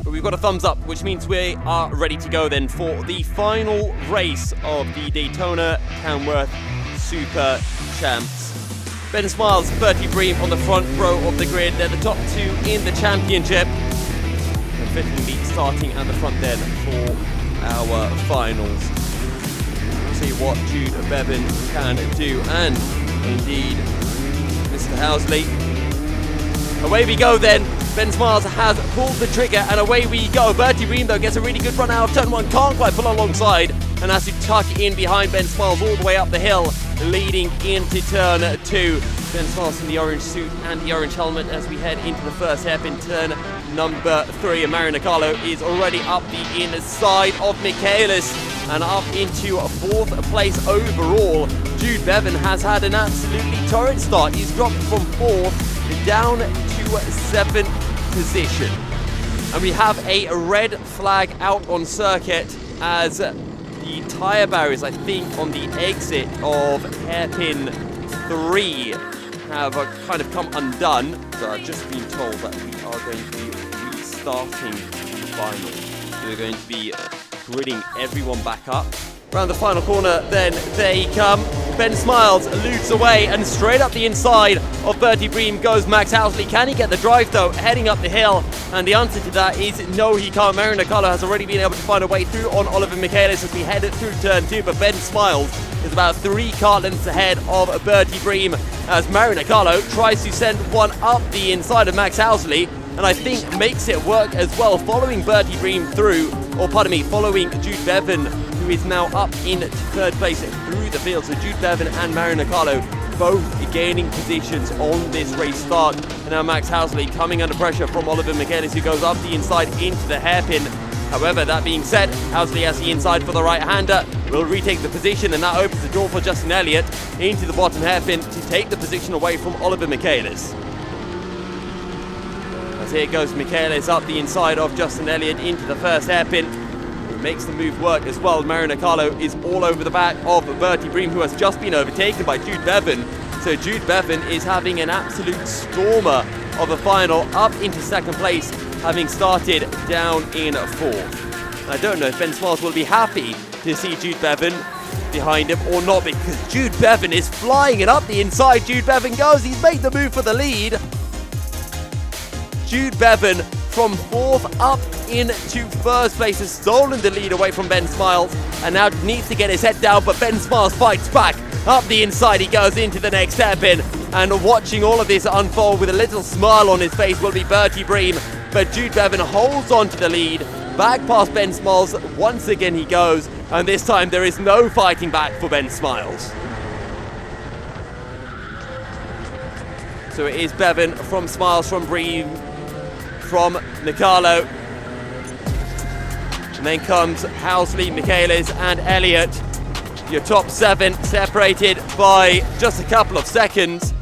but we've got a thumbs up, which means we are ready to go then for the final race of the Daytona Tamworth SuperChamps. Ben Smiles, Bertie Bream on the front row of the grid. They're the top two in the championship. And fittingly starting at the front then for our finals. See what Jude Bevan can do. And indeed, Mr. Housley. Away we go then. Ben Smiles has pulled the trigger and away we go. Bertie Bream though gets a really good run out of turn one, can't quite pull alongside and has to tuck in behind Ben Smiles all the way up the hill, leading into turn two. Ben Smiles in the orange suit and the orange helmet as we head into the first hairpin, turn number three. And Mario Nicolo is already up the inside of Michaelis and up into fourth place overall. Jude Bevan has had an absolutely torrid start. He's dropped from fourth down to seventh position. And we have a red flag out on circuit as the tyre barriers, I think, on the exit of hairpin 3 have kind of come undone. So I've just been told that we are going to be restarting the final. So we're going to be gridding everyone back up. Around the final corner, then they come. Ben Smiles eludes away and straight up the inside of Bertie Bream goes Max Housley. Can he get the drive though, heading up the hill? And the answer to that is no, he can't. Mario Nicolo has already been able to find a way through on Oliver Michaelis as we head through turn two, but Ben Smiles is about 3 car lengths ahead of Bertie Bream as Mario Nicolo tries to send one up the inside of Max Housley, and I think makes it work as well, following Bertie Bream through, or pardon me, following Jude Bevan, who is now up in third place through the field. So Jude Bevan and Mario Nicolo both gaining positions on this race start. And now Max Housley coming under pressure from Oliver Michaelis, who goes up the inside into the hairpin. However, that being said, Housley has the inside for the right-hander, will retake the position, and that opens the door for Justin Elliott into the bottom hairpin to take the position away from Oliver Michaelis. As here goes Michaelis up the inside of Justin Elliott into the first hairpin. Makes the move work as well. Mario Nicolo is all over the back of Bertie Bream, who has just been overtaken by Jude Bevan. So Jude Bevan is having an absolute stormer of a final, up into second place, having started down in fourth. I don't know if Ben Smiles will be happy to see Jude Bevan behind him or not, because Jude Bevan is flying it up the inside. Jude Bevan goes, he's made the move for the lead. Jude Bevan from fourth up into first place has stolen the lead away from Ben Smiles and now needs to get his head down, but Ben Smiles fights back. Up the inside he goes into the next hairpin, and watching all of this unfold with a little smile on his face will be Bertie Bream, but Jude Bevan holds on to the lead. Back past Ben Smiles once again he goes, and this time there is no fighting back for Ben Smiles. So it is Bevan from Smiles, from Bream, from Nicolo. And then comes Housley, Michaelis and Elliott. Your top 7 separated by just a couple of seconds.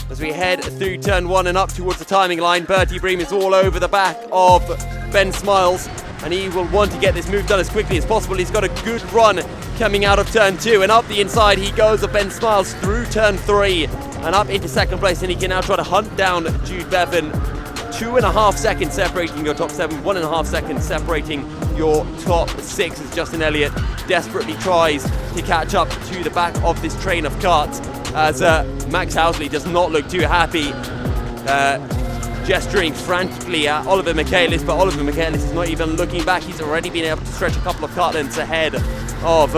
As we head through turn 1 and up towards the timing line, Bertie Bream is all over the back of Ben Smiles, and he will want to get this move done as quickly as possible. He's got a good run coming out of turn 2, and up the inside he goes of Ben Smiles through turn 3 and up into second place, and he can now try to hunt down Jude Bevan. 2.5 seconds separating your top 7, 1.5 seconds separating your top 6 as Justin Elliott desperately tries to catch up to the back of this train of carts, as Max Housley does not look too happy, gesturing frantically at Oliver Michaelis, but Oliver Michaelis is not even looking back. He's already been able to stretch a couple of cart lengths ahead of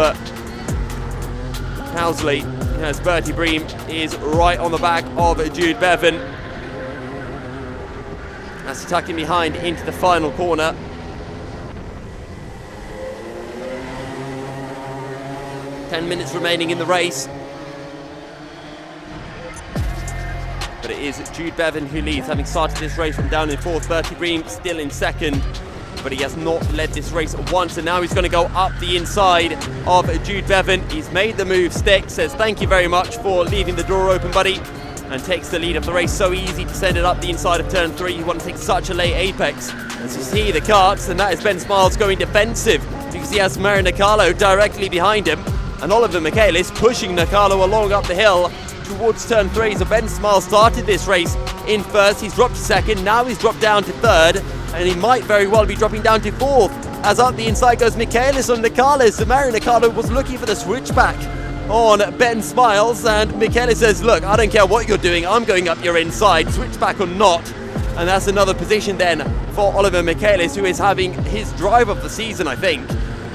Housley, as Bertie Bream is right on the back of Jude Bevan. That's tucking behind into the final corner. Ten minutes remaining in the race. But it is Jude Bevan who leads, having started this race from down in fourth. Bertie Bream still in second, but he has not led this race once, and now he's going to go up the inside of Jude Bevan. He's made the move stick, says thank you very much for leaving the door open, buddy, and takes the lead of the race. So easy to send it up the inside of turn 3. You want to take such a late apex. As you see the carts, and that is Ben Smiles going defensive because he has Mario Nicolo directly behind him, and Oliver Michaelis pushing Nicolo along up the hill towards turn 3. So Ben Smiles started this race in first. He's dropped to second. Now he's dropped down to third, and he might very well be dropping down to fourth. As up the inside goes Michaelis on Nicalo. So Mario Nicalo was looking for the switchback on Ben Smiles, and Michaelis says, look, I don't care what you're doing, I'm going up your inside, switchback or not. And that's another position then for Oliver Michaelis, who is having his drive of the season, I think,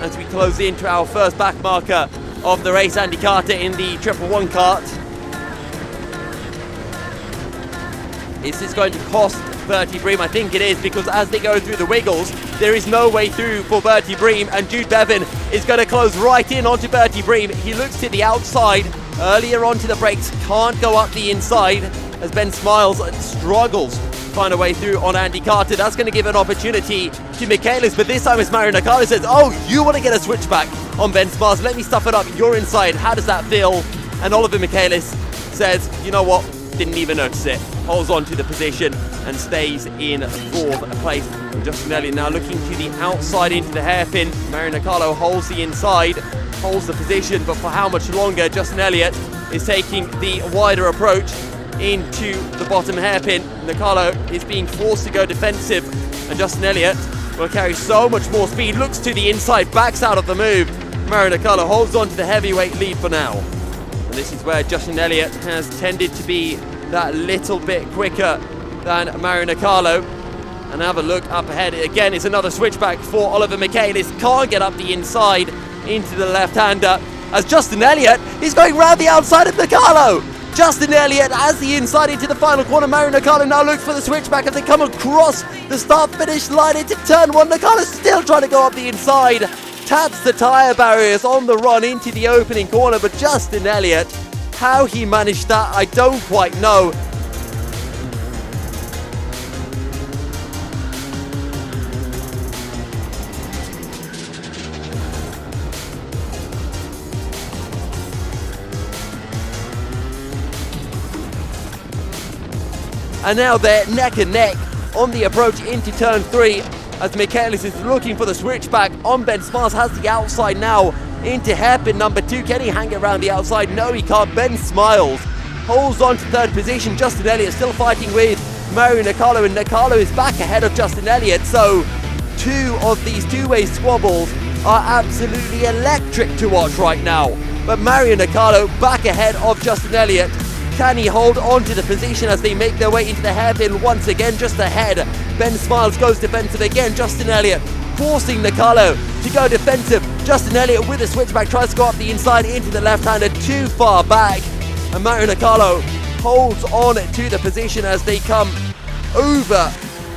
as we close into our first back marker of the race. Andy Carter in the 111 kart. Is this going to cost Bertie Bream? I think it is, because as they go through the wiggles, there is no way through for Bertie Bream, and Jude Bevan is going to close right in onto Bertie Bream. He looks to the outside, earlier onto the brakes, can't go up the inside, as Ben Smiles struggles to find a way through on Andy Carter. That's going to give an opportunity to Michaelis, but this time it's Mario Nicalo says, oh, you want to get a switchback on Ben Smiles, let me stuff it up, you're inside, how does that feel? And Oliver Michaelis says, you know what, didn't even notice it, holds on to the position and stays in fourth place. And Justin Elliott now looking to the outside into the hairpin. Mario Nicalo holds the inside, holds the position, but for how much longer? Justin Elliott is taking the wider approach into the bottom hairpin. Nicalo is being forced to go defensive, and Justin Elliott will carry so much more speed, looks to the inside, backs out of the move. Mario Nicalo holds on to the heavyweight lead for now. And this is where Justin Elliott has tended to be that little bit quicker than Mario Nicalo. And have a look up ahead. Again, it's another switchback for Oliver Michaelis. Can't get up the inside into the left-hander, as Justin Elliott is going round the outside of Nicalo. Justin Elliott has the inside into the final corner. Mario Nicalo now looks for the switchback as they come across the start-finish line into turn one. Nicalo still trying to go up the inside. Taps the tyre barriers on the run into the opening corner, but Justin Elliott, how he managed that, I don't quite know. And now they're neck and neck on the approach into turn three, as Michaelis is looking for the switchback on Ben Smiles. Has the outside now into hairpin number two. Can he hang it around the outside? No, he can't. Ben Smiles holds on to third position. Justin Elliott still fighting with Mario Nicalo, and Nicalo is back ahead of Justin Elliott. So two of these two-way squabbles are absolutely electric to watch right now. But Mario Nicalo back ahead of Justin Elliott. Can he hold on to the position as they make their way into the hairpin once again, just ahead? Ben Smiles goes defensive again. Justin Elliott forcing Nicalo to go defensive. Justin Elliott with a switchback tries to go up the inside into the left-hander, too far back. And Mario Nicalo holds on to the position as they come over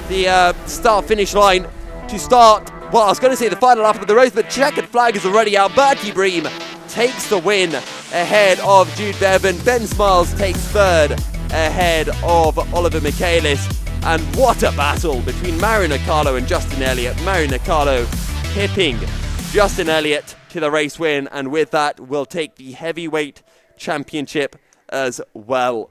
the start-finish line to start, well, I was going to say the final lap of the race, but checkered flag is already out. Bertie Bream takes the win ahead of Jude Bevan. Ben Smiles takes third ahead of Oliver Michaelis. And what a battle between Mario Nicalo and Justin Elliott. Mario Nicalo hipping Justin Elliott to the race win, and with that will take the heavyweight championship as well.